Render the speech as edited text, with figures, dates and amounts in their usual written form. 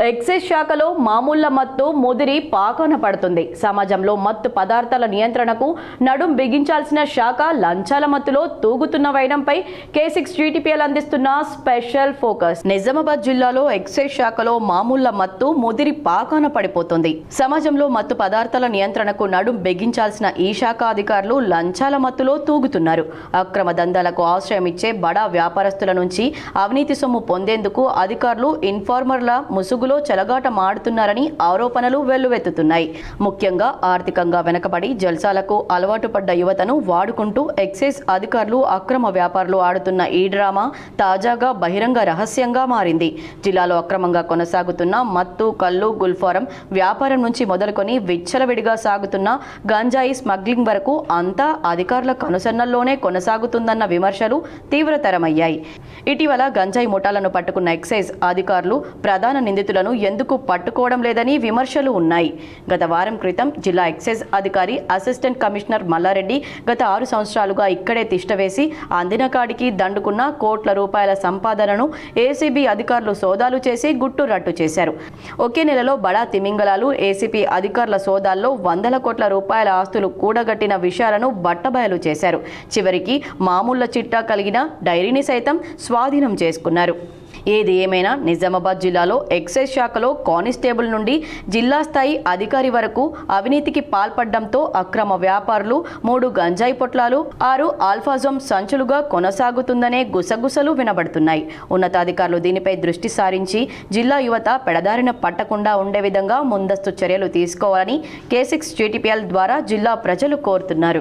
Excise శాఖలో మామూళ్ల మత్తు ముదిరి పాకాన పడుతుంది. సమాజంలో మత్తు పదార్థాల నియంత్రణకు నడుం బిగించాల్సిన శాఖ లంచాల మత్తులో తూగుతున్న వైనంపై K6 GTPL అందిస్తున్న స్పెషల్ ఫోకస్. నిజామాబాద్ జిల్లాలో ఎక్సైజ్ శాఖలో మామూళ్ల మత్తు ముదిరి పాకాన పడిపోతుంది. సమాజంలో మత్తు పదార్థాల నియంత్రణకు నడుం బిగించాల్సిన ఈ శాఖ అధికారులు లంచాల మత్తులో తూగుతున్నారు. అక్రమ దందాలకు ఆశ్రయం ఇచ్చే బడా వ్యాపారస్తుల నుంచి అవినీతి సొమ్ము పొందేందుకు అధికారులు ఇన్ఫార్మర్ల ముసుగులో చెలగాట మాడుతున్నారని ఆరోపణలు వెల్లువెత్తుతున్నాయి. ముఖ్యంగా ఆర్థికంగా వెనకబడి జల్సాలకు అలవాటు పడ్డ యువతను వాడుకుంటూ ఎక్సైజ్ అధికారులు అక్రమ వ్యాపారులు ఆడుతున్న ఈ డ్రామా తాజాగా బహిరంగ రహస్యంగా మారింది. జిల్లాలో అక్రమంగా కొనసాగుతున్న మత్తు, కల్లు, గుల్ఫారం వ్యాపారం నుంచి మొదలుకొని విచ్చలవిడిగా సాగుతున్న గంజాయి స్మగ్లింగ్ వరకు అంతా అధికారుల కనుసన్నల్లోనే కొనసాగుతుందన్న విమర్శలు తీవ్రతరమయ్యాయి. ఇటీవల గంజాయి ముఠాలను పట్టుకున్న ఎక్సైజ్ అధికారులు ప్రధాన నిందితులను ఎందుకు పట్టుకోవడం లేదని విమర్శలు ఉన్నాయి. గత వారం క్రితం జిల్లా ఎక్సైజ్ అధికారి అసిస్టెంట్ కమిషనర్ మల్లారెడ్డి గత 6 సంవత్సరాలుగా ఇక్కడే తిష్టవేసి అందిన కాడికి దండుకున్న కోట్ల రూపాయల సంపాదనను ఏసీబీ అధికారులు సోదాలు చేసి గుట్టు రట్టు చేశారు. ఒకే నెలలో బడా తిమింగలాలు ఏసీబీ అధికారుల సోదాల్లో వందల కోట్ల రూపాయల ఆస్తులు కూడగట్టిన విషయాలను బట్టబయలు చేశారు. చివరికి మామూళ్ల చిట్టా కలిగిన డైరీని సైతం స్వాధీనం చేసుకున్నారు. ఏది ఏమైనా నిజామాబాద్ జిల్లాలో ఎక్సైజ్ శాఖలో కానిస్టేబుల్ నుండి జిల్లా స్థాయి అధికారి వరకు అవినీతికి పాల్పడడంతో అక్రమ వ్యాపారులు 3 గంజాయి పొట్లాలు 6 ఆల్ఫాజోమ్ సంచులుగా కొనసాగుతుందనే గుసగుసలు వినబడుతున్నాయి. ఉన్నతాధికారులు దీనిపై దృష్టి సారించి జిల్లా యువత పెడదారిన పట్టకుండా ఉండే విధంగా ముందస్తు చర్యలు తీసుకోవాలని K6 GTPL ద్వారా జిల్లా ప్రజలు కోరుతున్నారు.